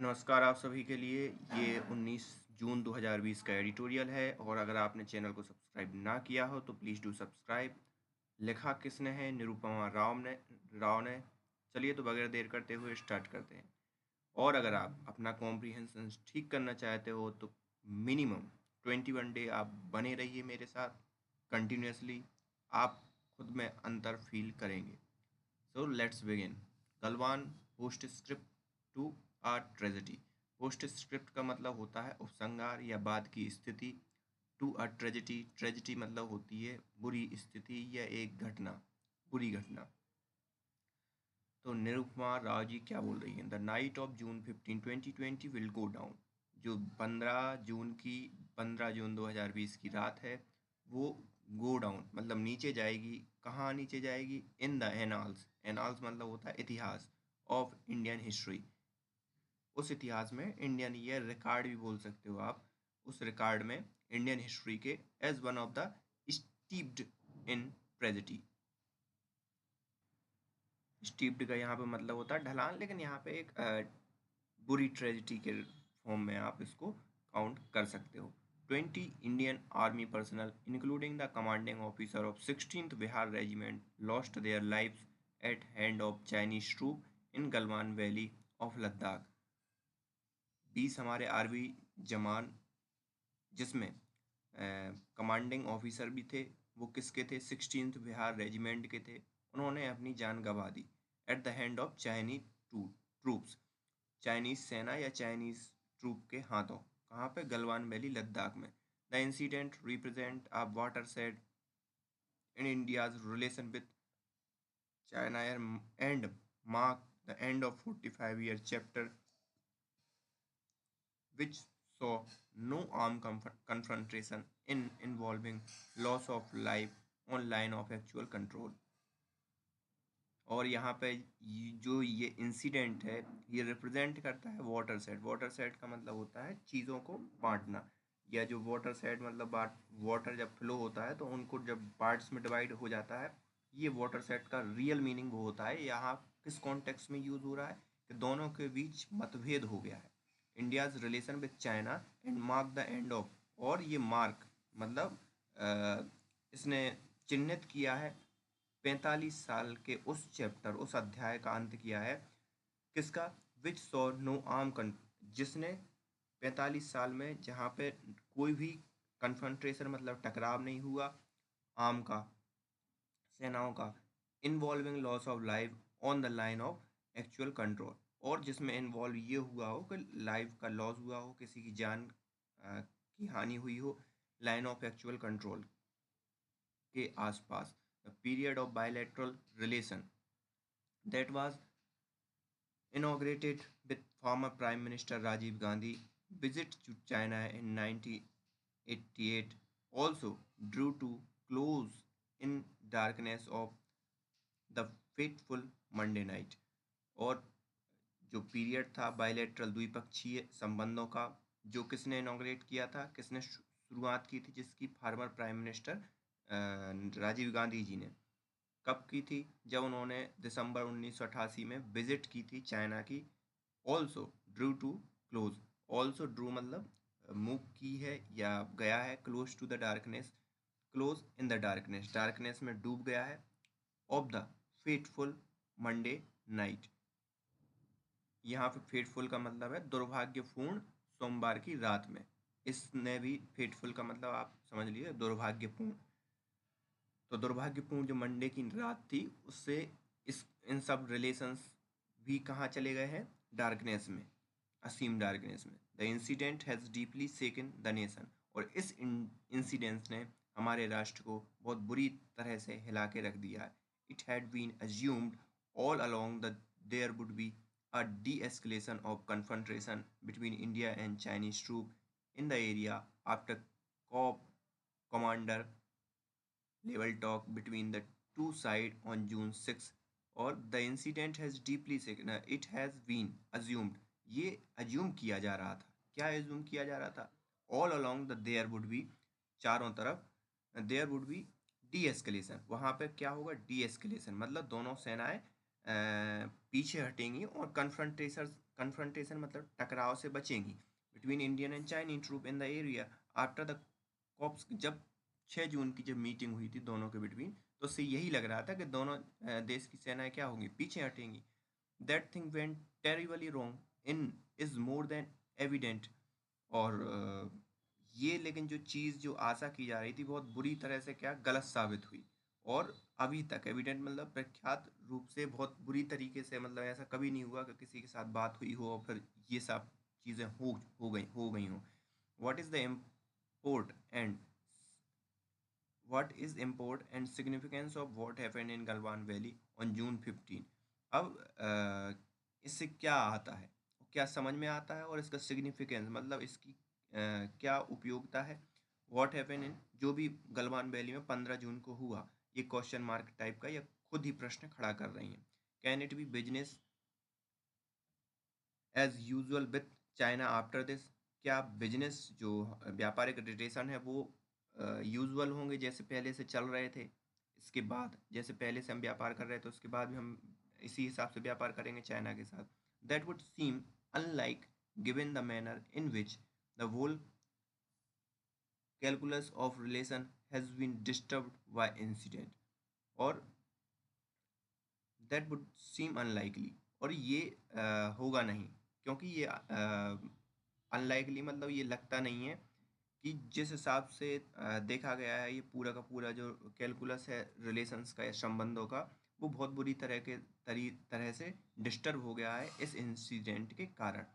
नमस्कार आप सभी के लिए। ये 19 जून 2020 का एडिटोरियल है और अगर आपने चैनल को सब्सक्राइब ना किया हो तो प्लीज़ डू सब्सक्राइब। लिखा किसने है? निरुपमा राव ने। चलिए तो बगैर देर करते हुए स्टार्ट करते हैं। और अगर आप अपना कॉम्प्रिहेंशन ठीक करना चाहते हो तो मिनिमम 21 डे आप बने रहिए मेरे साथ कंटिन्यूसली। आप खुद में अंतर फील करेंगे। So let's begin. Galwan postscript to a tragedy. Postscript का मतलब होता है उपसंहार या बाद की स्थिति। टू अ ट्रेजेडी, ट्रेजेडी मतलब होती है बुरी स्थिति या एक घटना, बुरी घटना। तो निरुपमा राव जी क्या बोल रही हैं? The night of June 15 2020 will go down. जो 15 जून 2020 की रात है वो गो डाउन मतलब नीचे जाएगी। कहाँ नीचे जाएगी? In the annals. एनाल्स मतलब होता है इतिहास ऑफ इंडियन हिस्ट्री। उस इतिहास में इंडियन, ये रिकॉर्ड भी बोल सकते हो आप, उस रिकॉर्ड में इंडियन हिस्ट्री के as one of the steeped in tragedy. Steeped का यहाँ पे मतलब होता है ढलान, लेकिन यहाँ पे एक बुरी ट्रेजेडी के फॉर्म में आप इसको काउंट कर सकते हो। 20 Indian army personnel including the commanding officer of 16th Bihar regiment lost their lives at hand of Chinese troop in Galwan valley of Ladakh. 20 हमारे आर्मी जवान, जिसमें कमांडिंग ऑफिसर भी थे, वो किसके थे? 16th बिहार रेजिमेंट के थे। उन्होंने अपनी जान गंवा दी at the hand of Chinese troops, Chinese सेना या चाइनीज ट्रूप के हाथों। कहाँ पे? गलवान वैली लद्दाख में। The incident represent a water said in India's relation with China and mark the end of 45-year chapter which saw no armed confrontation involving loss of life on line of actual control। और यहाँ पे जो ये incident है ये represent करता है water set. Water set का मतलब होता है चीज़ों को बांटना, या जो वाटर सेट मतलब वाटर जब फ्लो होता है तो उनको जब पार्ट्स में डिवाइड हो जाता है, ये वाटर सेट का रियल मीनिंग वो होता है। यहाँ किस कॉन्टेक्स्ट में यूज हो रहा है कि दोनों के बीच मतभेद हो गया है। India's relation with China and mark the end of, और ये मार्क मतलब इसने चिन्हित किया है 45 साल के उस चैप्टर, उस अध्याय का अंत किया है। किसका? विच सॉ नो आर्म, जिसने 45 साल में जहाँ पे कोई भी कन्फ्रंट्रेशन मतलब टकराव नहीं हुआ आर्म का, सेनाओं का, involving loss of life on the line of actual control, और जिसमें इन्वॉल्व ये हुआ हो कि लाइफ का लॉस हुआ हो, किसी की जान की हानि हुई हो लाइन ऑफ एक्चुअल कंट्रोल के आसपास। The period of bilateral relation that was inaugurated with former Prime Minister Rajiv Gandhi visit to China in 1988 also drew to close in darkness of the fateful Monday night। और जो period था bilateral द्विपक्षीय संबंधों का, जो किसने inaugurate किया था, किसने शुरुआत की थी, जिसकी former prime minister Rajiv Gandhi ji ने। कब की थी? जब उन्होंने दिसंबर 1988 में विजिट की थी चाइना की। Also drew to close, also drew मतलब मूव की है या गया है, close to the darkness, close in the darkness, darkness में डूब गया है, of the fateful Monday night. यहाँ पे फेटफुल का मतलब है दुर्भाग्यपूर्ण सोमवार की रात में। इसने भी फेटफुल का मतलब आप समझ लीजिए दुर्भाग्यपूर्ण। तो दुर्भाग्यपूर्ण जो मंडे की रात थी उससे इस इन सब रिलेशंस भी कहाँ चले गए हैं? डार्कनेस में, असीम डार्कनेस में। The incident has deeply सेकन the nation, और इस इंसिडेंस ने हमारे राष्ट्र को बहुत बुरी तरह से हिला के रख दिया है। It had been assumed all along the there would be a de-escalation of confrontation between India and Chinese troops in the area after COP commander level talk between the two sides on June 6, और the incident has deeply it has been assumed, ये assume किया जा रहा था। क्या assume किया जा रहा था? all along the there would be, चारों तरफ there would be de-escalation, वहाँ पे क्या होगा? de-escalation मतलब दोनों सेनाएं पीछे हटेंगी और कन्फ्रंटेशन मतलब टकराव से बचेंगी between Indian and Chinese troop in the area after the cops. जब 6 जून की जब मीटिंग हुई थी दोनों के बिटवीन, तो उससे यही लग रहा था कि दोनों देश की सेनाएं क्या होंगी, पीछे हटेंगी। That thing went terribly wrong in is more than evident. और ये लेकिन जो चीज़ जो आशा की जा रही थी बहुत बुरी तरह से क्या गलत साबित हुई। और अभी तक एविडेंट मतलब प्रख्यात रूप से बहुत बुरी तरीके से, मतलब ऐसा कभी नहीं हुआ कि किसी के साथ बात हुई हो और फिर ये सब चीज़ें हो गई हों। What is the import and what is import and significance of what happened in Galwan Valley on June 15। अब इससे क्या आता है, क्या समझ में आता है, और इसका सिग्निफिकेंस मतलब इसकी क्या उपयोगिता है। व्हाट हैपन इन, जो भी गलवान वैली में 15 जून को हुआ, ये क्वेश्चन मार्क टाइप का या खुद ही प्रश्न खड़ा कर रही हैं। Can it be business as usual with China after this, क्या बिजनेस जो व्यापारिक रिलेशन है वो यूजुअल होंगे जैसे पहले से चल रहे थे, इसके बाद जैसे पहले से हम व्यापार कर रहे थे उसके बाद भी हम इसी हिसाब से व्यापार करेंगे चाइना के साथ। That would seem unlike given the manner in which the whole calculus of relation has been disturbed by incident. और दैट वुड सीम अनलाइकली, और ये होगा नहीं, क्योंकि ये अनलाइकली मतलब ये लगता नहीं है कि जिस हिसाब से देखा गया है ये पूरा का पूरा जो कैलकुलस है रिलेशंस का या संबंधों का, वो बहुत बुरी तरह से डिस्टर्ब हो गया है इस इंसिडेंट के कारण।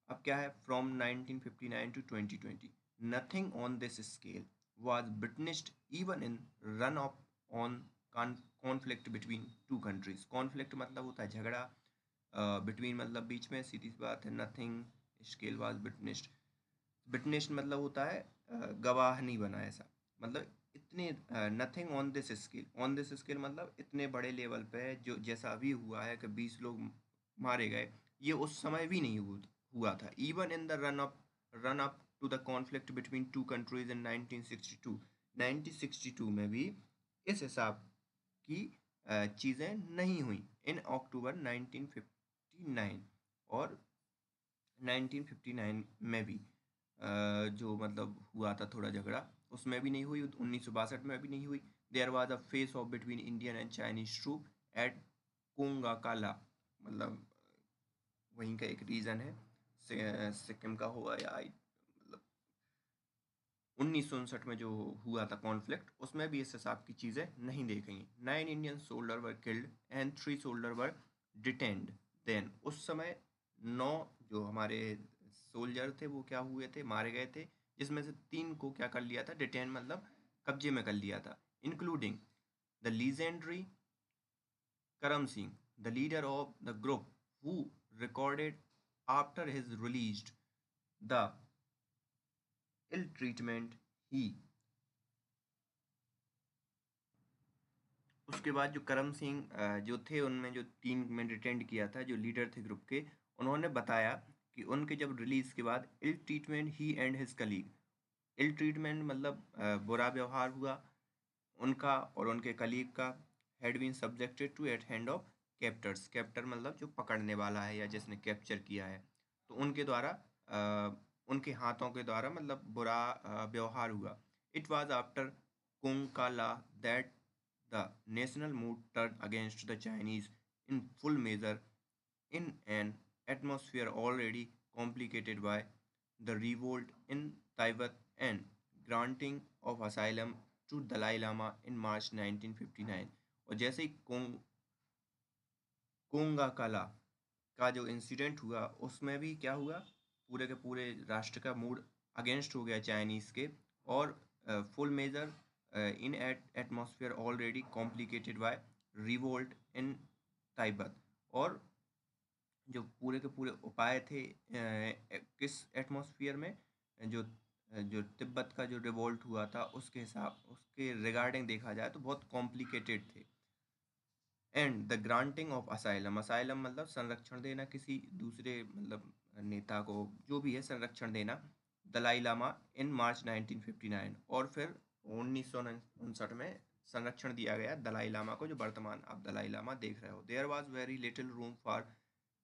अब क्या है, from 1959 to 2020 nothing on this scale was witnessed even in run up on conflict between two countries। Conflict मतलब होता है झगड़ा, बिटवीन मतलब बीच में, सीधी सी बात है। Nothing scale was witnessed, witnessed मतलब होता है गवाह नहीं बना ऐसा, मतलब इतने nothing on this scale, on this scale मतलब इतने बड़े लेवल पे है जो जैसा अभी हुआ है कि 20 लोग मारे गए, ये उस समय भी नहीं हुआ था। Even in the run up to the conflict between two countries in 1962, 1962 में भी इस हिसाब की चीज़ें नहीं हुई। इन अक्टूबर 1959 और 1959 में भी जो मतलब हुआ था थोड़ा झगड़ा, उसमें भी नहीं हुई, 1962 में भी नहीं हुई। There was a face off between Indian and Chinese troop at Kongka La, मतलब वहीं का एक रीजन है, सिक्किम का हुआ या मतलब 1959 में जो हुआ था कॉन्फ्लिक्ट, उसमें भी इस हिसाब की चीज़ें नहीं देखी। 9 Indian soldier were killed and 3 soldier were detained. Then उस समय 9 जो हमारे सोल्जर थे वो क्या हुए थे, मारे गए थे, जिसमें से 3 को क्या कर लिया था, डिटेन मतलब कब्जे में कर लिया था। Including the legendary Karam Singh, the leader of the group who recorded after his released the ill treatment he. उसके बाद जो करम सिंह जो थे, उनमें जो 3 में डिटेंड किया था जो लीडर थे ग्रुप के, उन्होंने बताया कि उनके जब रिलीज के बाद ill treatment he and his colleague, ill treatment मतलब बुरा व्यवहार हुआ उनका और उनके कलीग का, had been subjected to at hand of captors, captor मतलब जो पकड़ने वाला है या जिसने कैप्चर किया है, तो उनके द्वारा उनके हाथों के द्वारा मतलब बुरा व्यवहार हुआ। It was after Kongka La that the national mood turned against the Chinese in full measure in an atmosphere already complicated by the revolt in Tibet and granting of asylum to Dalai Lama in March 1959। और जैसे ही कोंगा काला का जो incident हुआ उसमें भी क्या हुआ, पूरे के पूरे राष्ट्र का मूड अगेंस्ट हो गया चाइनीज़ के, और full major in atmosphere already complicated by revolt in Tibet. और जो पूरे के पूरे उपाय थे किस एटमॉस्फेयर में, जो जो तिब्बत का जो रिवोल्ट हुआ था उसके हिसाब उसके रिगार्डिंग देखा जाए तो बहुत कॉम्प्लिकेटेड थे। And the granting of asylum, asylum मतलब संरक्षण देना किसी दूसरे मतलब नेता को, जो भी है संरक्षण देना, दलाई लामा इन मार्च 1959। और फिर 1959 में संरक्षण दिया गया दलाई लामा को, जो वर्तमान आप दलाई लामा देख रहे हो। There was very little room for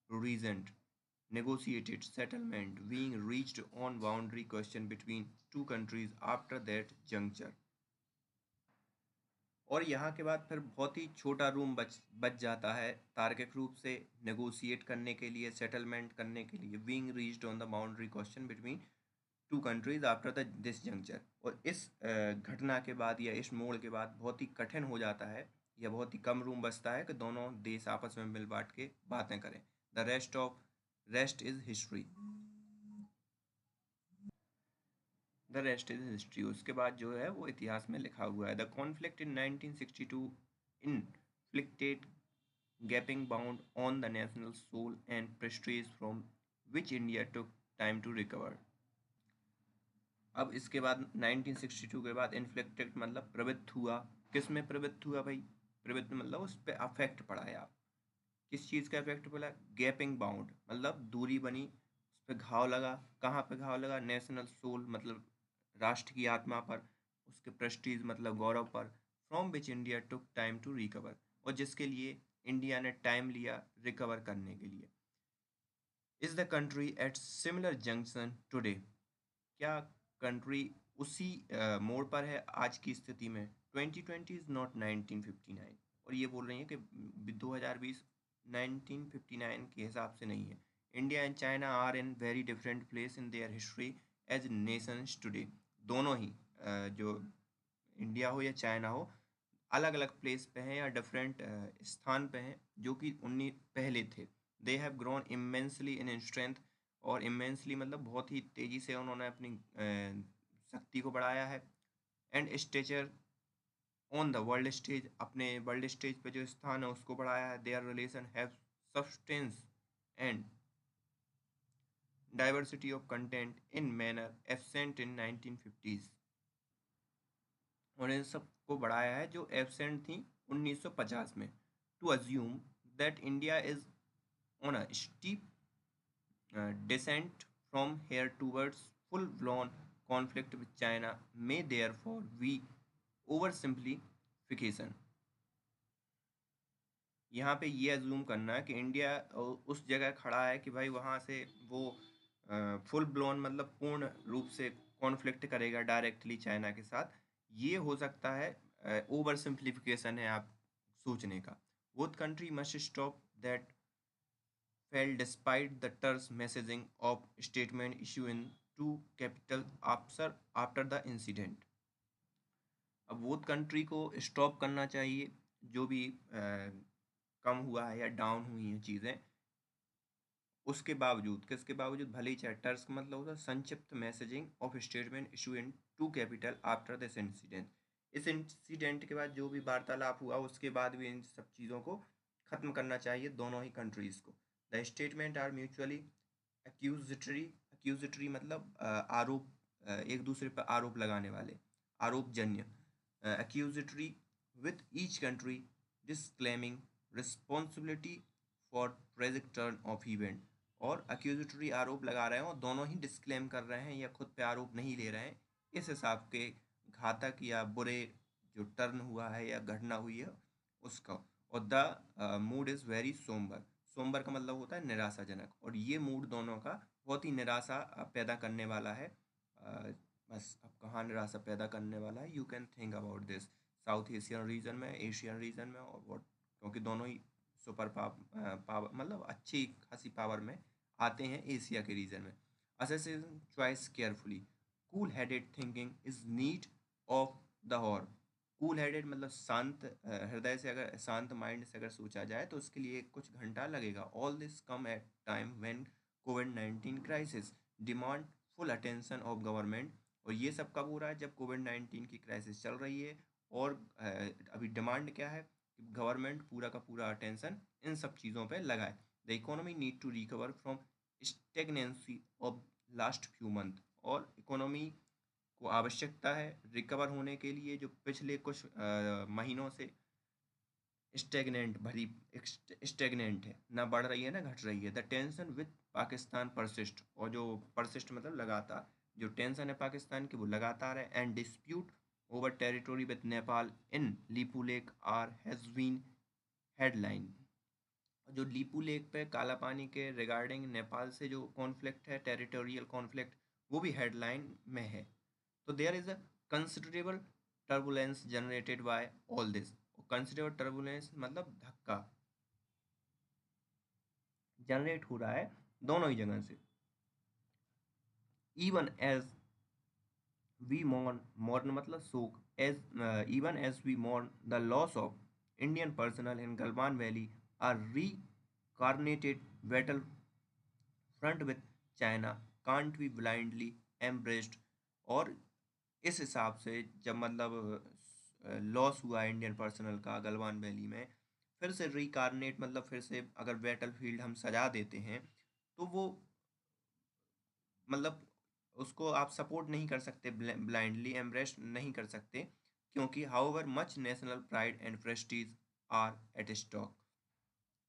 regent negotiated settlement being reached on boundary question between two countries after that juncture. और यहाँ के बाद फिर बहुत ही छोटा रूम बच जाता है तार्किक रूप से नेगोशिएट करने के लिए, सेटलमेंट करने के लिए, being reached on the boundary question between two countries after the this juncture. और इस घटना के बाद या इस मोड़ के बाद बहुत ही कठिन हो जाता है या बहुत ही कम रूम बचता है कि दोनों देश आपस में मिल बांट के बातें करें। The rest is history. The rest is history, उसके बाद जो है वो इतिहास में लिखा हुआ है। The conflict in 1962 इनफ्लिक्टेड gaping bound on the national soul and prestige from which India took time to recover. अब इसके बाद 1962 के बाद इन्फ्लिक्टेड मतलब प्रवृत्त हुआ। किस में प्रवृत्त हुआ भाई? प्रवृत्त मतलब उस पर अफेक्ट पड़ा है। आप किस चीज़ का इफेक्ट पड़ा? गैपिंग बाउंड मतलब दूरी बनी, उस पर घाव लगा। कहाँ पे घाव लगा? नेशनल सोल मतलब राष्ट्र की आत्मा पर, उसके प्रेस्टीज मतलब गौरव पर। From which India took time to recover, और जिसके लिए इंडिया ने टाइम लिया रिकवर करने के लिए। Is the country at similar junction today, क्या कंट्री उसी मोड़ पर है आज की स्थिति में? 2020 इज नॉट 1959, और ये बोल रही है कि 2020 1959 के हिसाब से नहीं है। India and China are in very different place in their history as nations today. दोनों ही जो इंडिया हो या चाइना हो, अलग अलग प्लेस पे हैं या डिफरेंट स्थान पे हैं जो कि उन्हीं पहले थे। They have grown immensely in strength, और इमेंसली मतलब बहुत ही तेज़ी से उन्होंने अपनी शक्ति को बढ़ाया है। And stature on the world stage, अपने वर्ल्ड स्टेज पे जो स्थान है उसको बढ़ाया है। Their relation have substance and diversity of content in manner absent in 1950s, और इन सब को बढ़ाया है जो एब्सेंट थी 1950 में। To assume that India is on a steep descent from here towards full-blown conflict with China may therefore be oversimplification। यहाँ पे ये अज्यूम करना है कि इंडिया उस जगह खड़ा है कि भाई वहाँ से वो फुल ब्लोन मतलब पूर्ण रूप से कॉन्फ्लिक्ट करेगा डायरेक्टली चाइना के साथ, ये हो सकता है ओवर सिंप्लीफिकेशन है आप सोचने का। Both country must stop that fell despite the terse messaging of statement issued in two capital after the incident। अब बोथ कंट्री को स्टॉप करना चाहिए जो भी कम हुआ है या डाउन हुई हैं चीज़ें, उसके बावजूद, किसके बावजूद? भले ही चाहे टर्स का मतलब होता है संक्षिप्त messaging of statement issue in to capital after this incident. इस इंसिडेंट के बाद जो भी वार्तालाप हुआ उसके बाद भी इन सब चीज़ों को ख़त्म करना चाहिए दोनों ही कंट्रीज़ को। The statement are mutually accusatory मतलब आरोप, एक दूसरे पर आरोप लगाने वाले, आरोपजन्य। Accusatory with each country disclaiming responsibility for present turn of event, और एक्यूजिटरी आरोप लगा रहे हैं और दोनों ही डिस्क्लेम कर रहे हैं या खुद पे आरोप नहीं ले रहे हैं इस हिसाब के घातक या बुरे जो टर्न हुआ है या घटना हुई है उसका। और the mood is very sombre, sombre का मतलब होता है निराशाजनक, और ये मूड दोनों का बहुत ही निराशा पैदा करने वाला है। बस अब कहाँ निराशा पैदा करने वाला है, you can think about this south Asian region में, एशियन रीजन में, और वॉट, क्योंकि दोनों ही सुपर पावर मतलब अच्छी खासी पावर में आते हैं एशिया के रीजन में। Assessing choice carefully, cool headed thinking is need of the hour. Cool headed मतलब शांत हृदय से, अगर शांत माइंड से अगर सोचा जाए तो उसके लिए कुछ घंटा लगेगा। All this come at time when कोविड-19 crisis demand full attention of government, और ये सब कब हो रहा है? जब कोविड-19 की क्राइसिस चल रही है, और अभी डिमांड क्या है? गवर्नमेंट पूरा का पूरा अटेंशन इन सब चीज़ों पे लगाए। The economy need to recover from stagnancy of last few month, और इकोनॉमी को आवश्यकता है रिकवर होने के लिए जो पिछले कुछ महीनों से स्टेगनेंट है, ना बढ़ रही है ना घट रही है। The tension with Pakistan persist, और जो परसिस्ट मतलब लगातार, जो टेंशन है पाकिस्तान की वो लगातार है। And dispute over territory with Nepal in Lipulekh are has been headline, जो लीपू लेक पे काला पानी के रिगार्डिंग नेपाल से जो कॉन्फ्लिक्ट है, टेरिटोरियल कॉन्फ्लिक्ट, वो भी हेडलाइन में है। तो there is a considerable turbulence generated by all this. Considerable turbulence मतलब धक्का जनरेट हो रहा है दोनों ही जगह से। इवन एज वी mourn मतलब शोक, as even as we mourn the loss of Indian personnel in Galwan Valley, a reincarnated battlefront with China can't be blindly embraced। और इस हिसाब से जब मतलब लॉस हुआ है इंडियन पर्सनल का गलवान वैली में, फिर से रिकारनेट मतलब फिर से अगर बैटल फील्ड हम सजा देते हैं, तो वो मतलब उसको आप सपोर्ट नहीं कर सकते, ब्लाइंडली एम्ब्रेस नहीं कर सकते, क्योंकि however much national pride and prestige are at stock.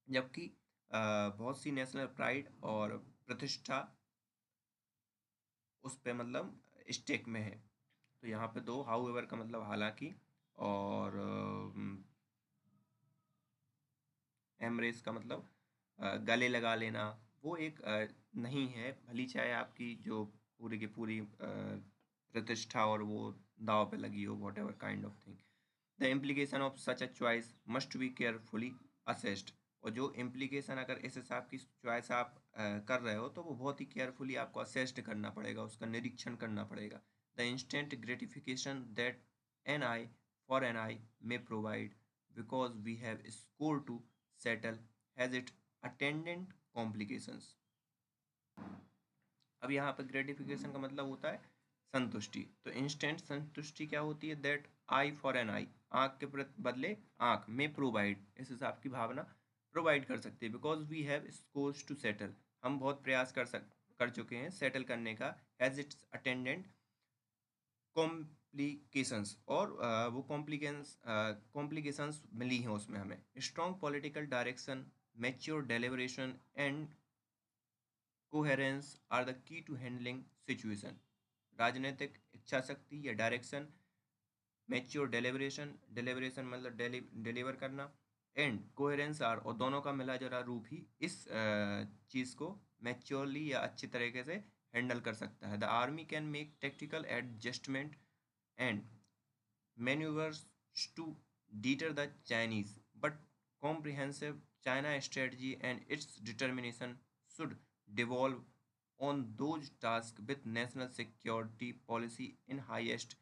जबकि बहुत सी नेशनल प्राइड और प्रतिष्ठा उस पे मतलब स्टेक में है। तो यहाँ पे दो हाउएवर का मतलब हालांकि, और एम्ब्रेस का मतलब गले लगा लेना, वो एक नहीं है, भली चाहे आपकी जो पूरी की पूरी प्रतिष्ठा और वो दाव पे लगी हो, what ever kind of thing. The implication of such a choice must be carefully assessed. और जो इम्प्लीकेशन अगर इस हिसाब की चॉइस आप कर रहे हो, तो वो बहुत ही केयरफुली आपको असेस्ड करना पड़ेगा, उसका निरीक्षण करना पड़ेगा। The instant gratification that an eye for an eye may provide because we have score to settle has it attendant complications. अब यहाँ पर ग्रेटिफिकेशन का मतलब होता है संतुष्टि। तो इंस्टेंट संतुष्टि क्या होती है? दैट आई फॉर एन आई, आँख के बदले आँख में प्रोवाइड, इस हिसाब की भावना प्रोवाइड कर सकती है। Because we have scores to settle, हम बहुत प्रयास कर चुके हैं सेटल करने का। एज इट्स अटेंडेंट कॉम्प्लिकेशंस, और वो कॉम्प्लिकेशंस मिली हैं उसमें हमें। Strong political direction, mature deliberation and coherence are the key to handling situation. राजनीतिक इच्छा शक्ति या डायरेक्शन, मैच्योर डेलिब्रेशन, डेलिब्रेशन मतलब डिलीवर करना, एंड कोहेरेंस आर, और दोनों का मिला जुला रूप ही इस चीज़ को मैच्योरली या अच्छी तरीके से हैंडल कर सकता है। The army can make tactical adjustment and manoeuvres to deter the Chinese, but comprehensive China strategy and its determination should devolve on those tasked with national security policy in highest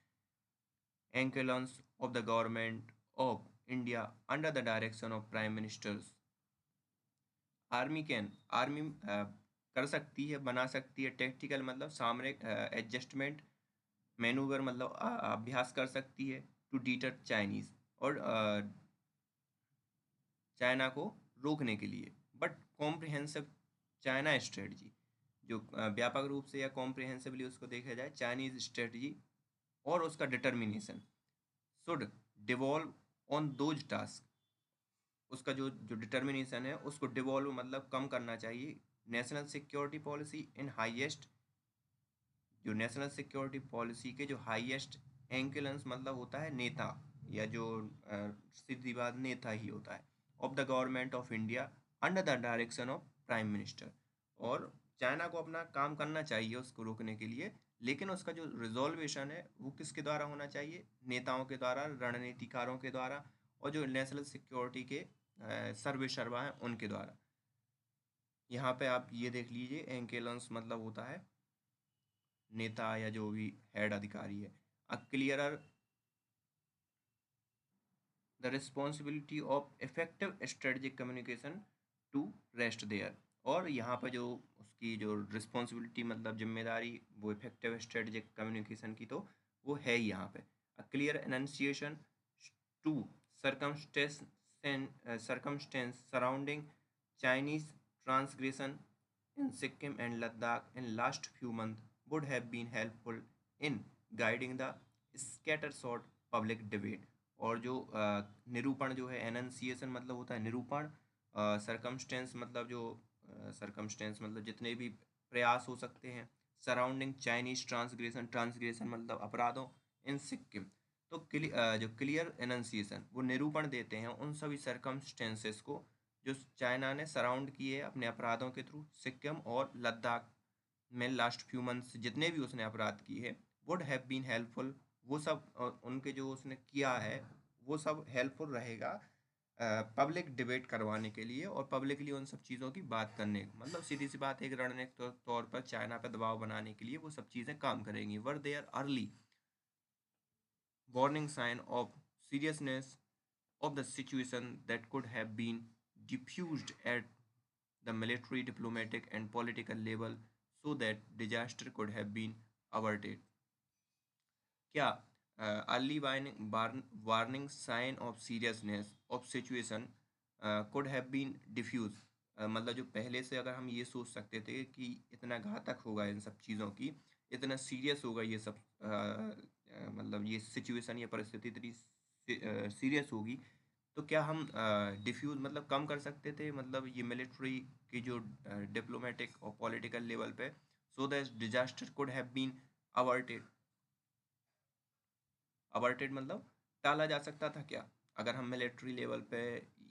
echelons of the government of India under the direction of Prime Ministers। Army कर सकती है, बना सकती है, tactical मतलब सामरिक adjustment, manoeuvre मतलब अभ्यास कर सकती है, टू डीटर चाइनीज, और चाइना को रोकने के लिए। बट कॉम्प्रिहेंसिव चाइना स्ट्रेटजी, जो व्यापक रूप से या कॉम्प्रिहेंसिवली उसको देखा जाए, चाइनीज स्ट्रेटजी और उसका determination should devolve on those task, उसका जो जो डिटर्मिनेशन है उसको डिवॉल्व मतलब कम करना चाहिए। National security policy in highest, जो नेशनल सिक्योरिटी पॉलिसी के जो हाईएस्ट एंकेलेंस मतलब होता है नेता, या जो सीधी बात नेता ही होता है, of the government of India under the direction of prime minister. और चाइना को अपना काम करना चाहिए उसको रोकने के लिए, लेकिन उसका जो रिजोल्वेशन है वो किसके द्वारा होना चाहिए? नेताओं के द्वारा, रणनीतिकारों के द्वारा, और जो नेशनल सिक्योरिटी के सर्वे सर्वा हैं उनके द्वारा। यहाँ पे आप ये देख लीजिए, एंकेलेंस मतलब होता है नेता या जो भी हेड अधिकारी है। A clearer the responsibility of effective strategic communication to rest there. और यहाँ पर जो उसकी जो रिस्पॉन्सिबिलिटी मतलब जिम्मेदारी, वो इफेक्टिव स्ट्रेटजिक कम्युनिकेशन की, तो वो है ही यहाँ पे। A clear enunciation to circumstance circumstance surrounding Chinese transgression in Sikkim and Ladakh in last few months would have been helpful in guiding the scattershot public debate। और जो निरूपण जो है, एनंसिएशन मतलब होता है निरूपण, सरकमस्टेंस मतलब जो सरकमस्टेंस मतलब जितने भी प्रयास हो सकते हैं, सराउंडिंग चाइनीज ट्रांसग्रेशन, ट्रांसग्रेशन मतलब अपराधों, इन सिक्किम। तो जो क्लियर एनंसिएशन वो निरूपण देते हैं उन सभी सरकमस्टेंसेस को जो चाइना ने सराउंड किए अपने अपराधों के थ्रू सिक्किम और लद्दाख में लास्ट फ्यू मंथ्स जितने भी उसने अपराध किए हैं वुड हैव बीन हेल्पफुल। वो सब उनके जो उसने किया है वो सब हेल्पफुल रहेगा पब्लिक डिबेट करवाने के लिए और पब्लिकली उन सब चीज़ों की बात करने, मतलब सीधी सी बात, एक रणनीतिक तौर पर चाइना पर दबाव बनाने के लिए वो सब चीज़ें काम करेंगी। Were there early warning sign of seriousness of the situation that could have been diffused at the military, diplomatic, and political level so that disaster could have been averted. क्या early warning sign of seriousness of situation could have been diffuse, मतलब जो पहले से अगर हम ये सोच सकते थे कि इतना घातक होगा इन सब चीज़ों की, इतना सीरियस होगा ये सब, मतलब ये सिचुएशन, ये परिस्थिति इतनी सीरियस होगी, तो क्या हम डिफ्यूज मतलब कम कर सकते थे, मतलब ये मिलिट्री की जो डिप्लोमेटिक और पॉलिटिकल लेवल पे, so that disaster could have been averted. Averted मतलब टाला जा सकता था क्या, अगर हम मिलिट्री लेवल पे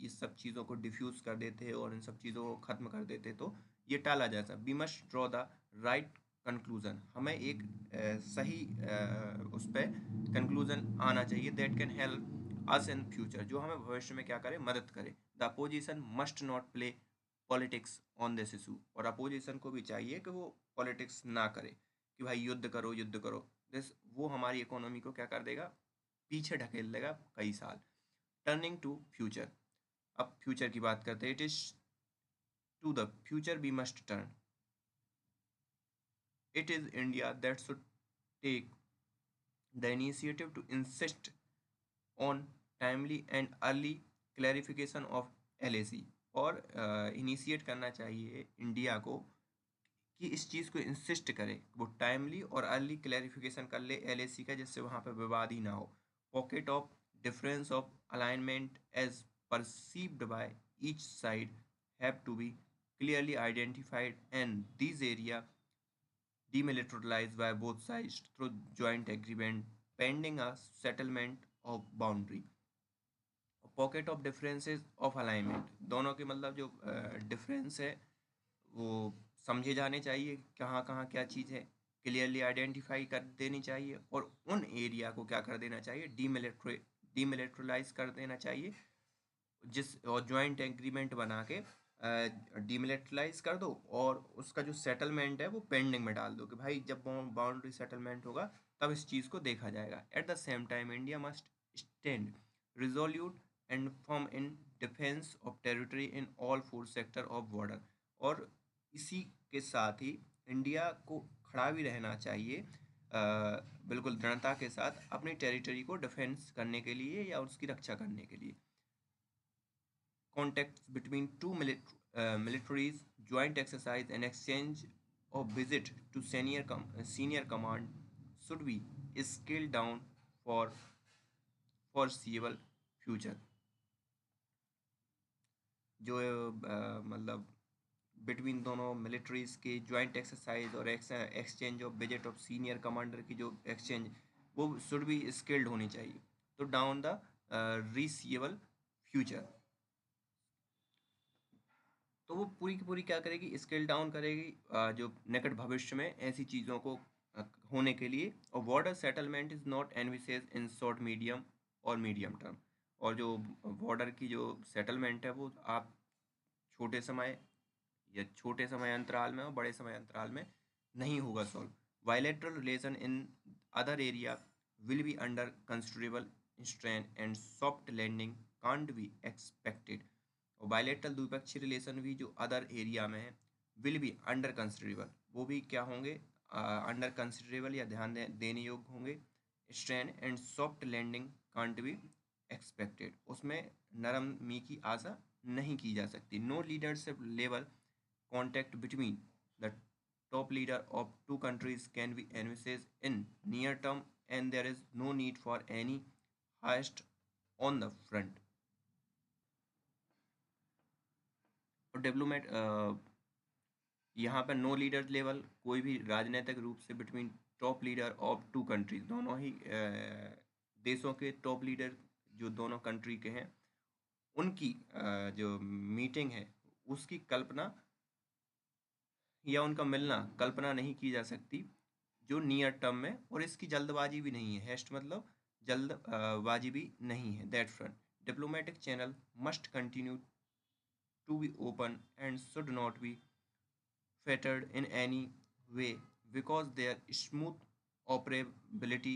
इस सब चीज़ों को डिफ्यूज़ कर देते और इन सब चीज़ों को ख़त्म कर देते तो ये टाला जा सकता। We must draw the right conclusion, हमें एक सही उस पर कंक्लूज़न आना चाहिए that can help us in future, जो हमें भविष्य में क्या करे, मदद करे। The opposition must not play politics on this issue, और अपोजिशन को भी चाहिए कि वो पॉलिटिक्स ना करे कि भाई युद्ध करो युद्ध करो। दिस वो हमारी इकोनॉमी को क्या कर देगा, पीछे ढकेल देगा कई साल। टर्निंग टू फ्यूचर, अब फ्यूचर की बात करते हैं। It is to the future we must turn, it is India that should take the initiative to insist on timely and early clarification of LAC, और इनिशिएट करना चाहिए इंडिया को कि इस चीज़ को इंसिस्ट करे, वो टाइमली और अर्ली क्लैरिफिकेशन कर ले LAC का, जिससे वहाँ पे विवाद ही ना हो। Pocket of difference of alignment as perceived by each side have to be clearly identified and these area demilitarized by both sides through joint agreement pending a settlement of boundary। Pocket of differences of alignment, दोनों के मतलब जो difference है वो समझे जाने चाहिए, कहाँ कहाँ क्या चीज़ है क्लियरली आइडेंटिफाई कर देनी चाहिए, और उन एरिया को क्या कर देना चाहिए, डीमिलिट्रलाइज कर देना चाहिए, जिस और जॉइंट एग्रीमेंट बना के डीमिलिट्रलाइज कर दो, और उसका जो सेटलमेंट है वो पेंडिंग में डाल दो कि भाई जब बाउंड्री सेटलमेंट होगा तब इस चीज़ को देखा जाएगा। At the same time India must stand resolute and firm in defence of territory in all 4 sector of border, और इसी के साथ ही इंडिया को खड़ा भी रहना चाहिए बिल्कुल दृढ़ता के साथ अपनी टेरिटरी को डिफेंस करने के लिए या उसकी रक्षा करने के लिए। Contacts between two militaries, joint exercise and exchange of visit to senior command should be scaled down for foreseeable future। जो मतलब बिटवीन दोनों मिलिट्रीज के जॉइंट एक्सरसाइज और exchange of visit of senior commander की जो एक्सचेंज, वो should be skilled होनी चाहिए, तो डाउन द रीसीएबल फ्यूचर। तो वो पूरी की पूरी क्या करेगी, स्केल डाउन करेगी जो निकट भविष्य में ऐसी चीज़ों को होने के लिए। और border settlement is not envisages in short medium और मीडियम टर्म, और जो बॉर्डर की जो सेटलमेंट है वो आप छोटे समय या छोटे समय अंतराल में और बड़े समय अंतराल में नहीं होगा solve. Bilateral relation in other area will be under considerable strain and soft landing can't be expected, और बायलैटरल द्विपक्षीय रिलेशन भी जो अदर एरिया में है विल बी अंडर कंसिडरेबल, वो भी क्या होंगे, अंडर कंसिडरेबल या ध्यान देने योग्य होंगे। Strain and soft landing can't be expected, उसमें नरमी की आशा नहीं की जा सकती। No leadership level contact between the top leader of two countries can be envisaged in near term and there is no need for any haste on the front। और diplomat यहाँ पर नो लीडर लेवल, कोई भी राजनीतिक रूप से between top leader of two countries, दोनों ही देशों के टॉप लीडर जो दोनों कंट्री के हैं उनकी जो मीटिंग है उसकी कल्पना या उनका मिलना कल्पना नहीं की जा सकती जो नियर टर्म में, और इसकी जल्दबाजी भी नहीं है, हेस्ट मतलब जल्दबाजी भी नहीं है। That front diplomatic channel must continue to be open and should not be fettered in any way because their smooth operability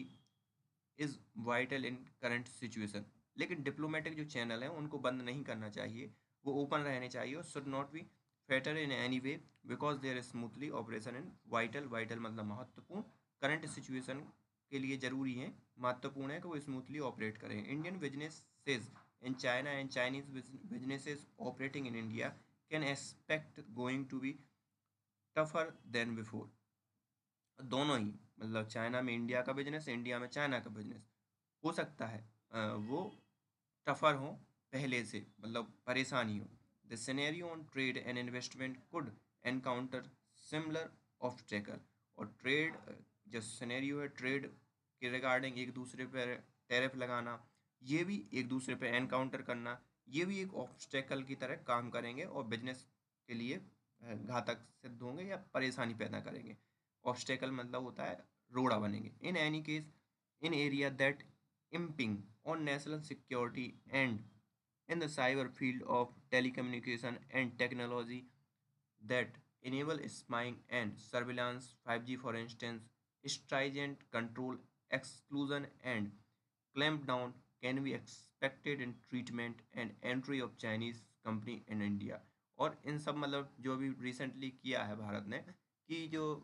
is vital in current situation। लेकिन डिप्लोमेटिक जो चैनल हैं उनको बंद नहीं करना चाहिए, वो ओपन रहने चाहिए, और should not be fetter in any way because their smoothly operation in vital, vital मतलब महत्वपूर्ण, करंट सिचुएशन के लिए जरूरी है, महत्वपूर्ण है कि वो स्मूथली ऑपरेट करें। Indian businesses in China and Chinese businesses operating in India can expect going to be tougher than before. दोनों ही मतलब चाइना में इंडिया का बिजनेस, इंडिया में चाइना का बिजनेस हो सकता है वो टफर हो पहले से, मतलब परेशानी हो। The scenario on trade and investment could encounter similar obstacle. और ट्रेड जो सिनेरियो है ट्रेड के रिगार्डिंग एक दूसरे पर टैरिफ लगाना, ये भी एक दूसरे पर एनकाउंटर करना, ये भी एक ऑब्स्टेकल की तरह काम करेंगे और बिजनेस के लिए घातक सिद्ध होंगे या परेशानी पैदा करेंगे। ऑब्स्टेकल मतलब होता है रोड़ा बनेंगे। In any case in area that imping on national security and in the cyber field of telecommunication and technology that enable spying and surveillance, 5G for instance, stringent control, exclusion and clampdown can be expected in treatment and entry of Chinese company in India। और इन सब मतलब जो भी recently किया है भारत ने कि जो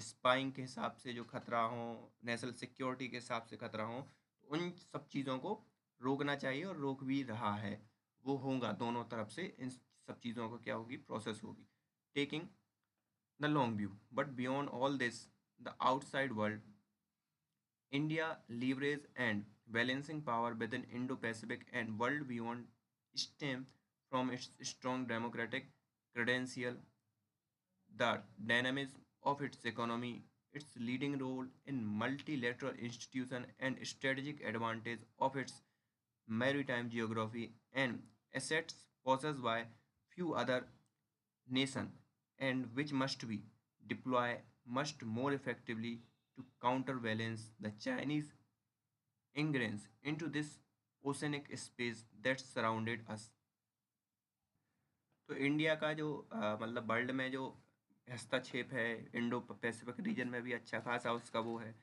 स्पाइंग के हिसाब से जो खतरा हो, नेशनल सिक्योरिटी के हिसाब से खतरा हो, तो उन सब चीज़ों को रोकना चाहिए और रोक भी रहा है। वो होगा दोनों तरफ से, इन सब चीज़ों को क्या होगी, प्रोसेस होगी। Taking the long view but beyond all this the outside world India leverage and balancing power within Indo-Pacific and world beyond stem from its strong democratic credential, the dynamism of its economy, its leading role in multilateral institutions, and strategic advantage of its maritime geography and assets possessed by few other nations, and which must be deployed much more effectively to counterbalance the Chinese ingress into this oceanic space that surrounded us। तो India का जो मतलब world में जो हस्तक्षेप है Indo Pacific region में भी अच्छा खासा उसका वो है।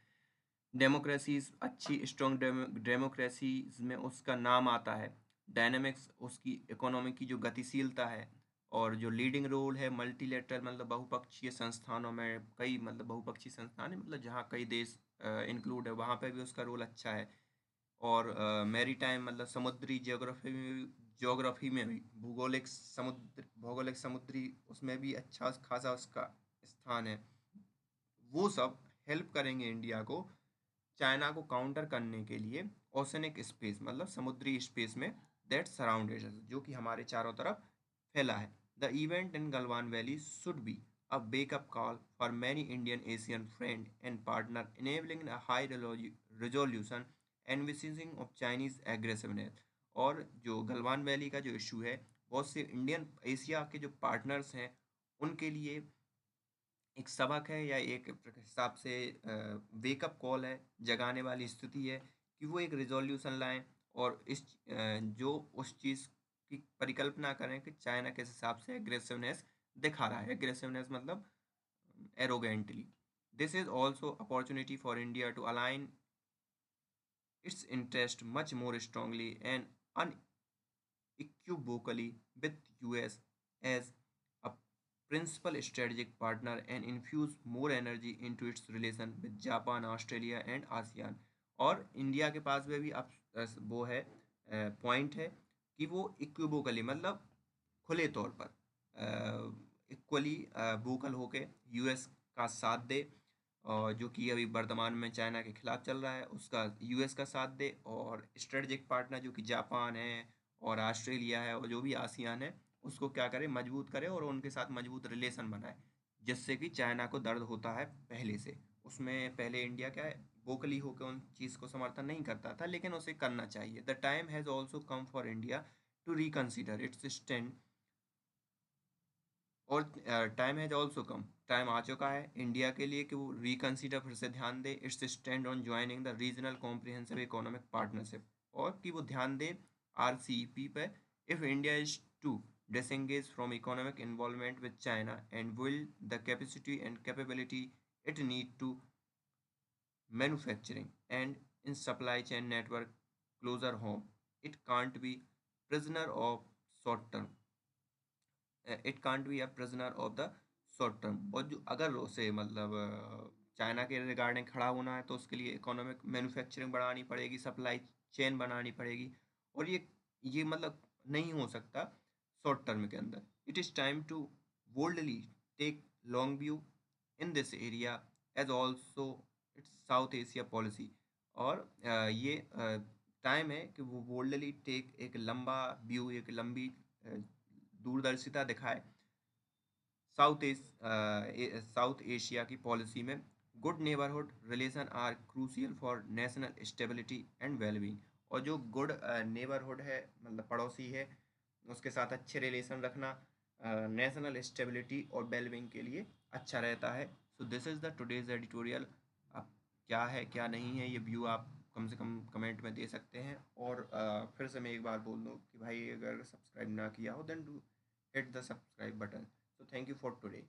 डेमोक्रेसीज अच्छी स्ट्रॉन्ग डेमोक्रेसीज में उसका नाम आता है। डायनेमिक्स उसकी इकोनॉमी की जो गतिशीलता है, और जो लीडिंग रोल है मल्टीलेटरल मतलब बहुपक्षीय संस्थानों में, कई मतलब बहुपक्षीय संस्थान है मतलब जहाँ कई देश इंक्लूड है, वहाँ पे भी उसका रोल अच्छा है। और मैरीटाइम मतलब समुद्री ज्योग्राफी में भी भौगोलिक समुद्री उसमें भी अच्छा खासा उसका स्थान है। वो सब हेल्प करेंगे इंडिया को चाइना को काउंटर करने के लिए ओशनिक स्पेस मतलब समुद्री स्पेस में दैट सराउंडेड जो कि हमारे चारों तरफ फैला है। The event in Galwan valley should be a wake-up call for many Indian Asian friend and partner, enabling a high resolution envisaging of Chinese aggressiveness। और जो गलवान वैली का जो इशू है, बहुत से इंडियन एशिया के जो पार्टनर्स हैं उनके लिए एक सबक है या एक हिसाब से वेकअप कॉल है, जगाने वाली स्थिति है कि वो एक रिजोल्यूशन लाएं और जो उस चीज़ की परिकल्पना करें कि चाइना किस हिसाब से एग्रेसिवनेस दिखा रहा है। एग्रेसिवनेस मतलब arrogantly. This is also opportunity for India to align its interest much more strongly and unequivocally with US as a principal strategic partner and infuse more energy into its relation with Japan, Australia and ASEAN। और India के पास में भी अब वो है point है कि वो इक्विवोकली मतलब खुले तौर पर इक्वली वोकल होके यूएस का साथ दे, और जो कि अभी वर्तमान में चाइना के खिलाफ चल रहा है उसका यूएस का साथ दे, और स्ट्रेटजिक पार्टनर जो कि जापान है और ऑस्ट्रेलिया है और जो भी आसियान है उसको क्या करे, मजबूत करे और उनके साथ मजबूत रिलेशन बनाए, जिससे कि चाइना को दर्द होता है पहले से। उसमें पहले इंडिया क्या है वोकली होकर उन चीज़ को समर्थन नहीं करता था, लेकिन उसे करना चाहिए। The time has also come for India to reconsider its stand, और time has also come, time आ चुका है इंडिया के लिए कि वो रिकंसीडर फिर से ध्यान दे its stand on joining the regional comprehensive economic partnership, और कि वो ध्यान दे आरसीईपी पे। If India is to disengage from economic involvement with China and build the capacity and capability it need to manufacturing and in supply chain network closer home, it can't be prisoner of short term, it can't be a prisoner of the short term. और जो अगर उसे मतलब China के regarding खड़ा होना है तो उसके लिए इकोनॉमिक मैन्युफैक्चरिंग बढ़ानी पड़ेगी, सप्लाई चेन बनानी पड़ेगी, और ये मतलब नहीं हो सकता शॉर्ट टर्म के अंदर। It is time to boldly take long view in this area as also its South Asia policy. और ये टाइम है कि वो बोल्डली टेक एक लंबा व्यू, एक लंबी दूरदर्शिता दिखाए साउथ एशिया की पॉलिसी में। Good neighbourhood relation are crucial for national stability and wellbeing. और जो गुड नेबरहुड है मतलब पड़ोसी है, उसके साथ अच्छे रिलेशन रखना नेशनल स्टेबिलिटी और वेलबींग के लिए अच्छा रहता है। So this is the today's editorial. अब क्या है क्या नहीं है ये व्यू आप कम से कम कमेंट में दे सकते हैं। और फिर से मैं एक बार बोल दूँ कि भाई अगर सब्सक्राइब ना किया हो then do hit the subscribe button. So thank you for today.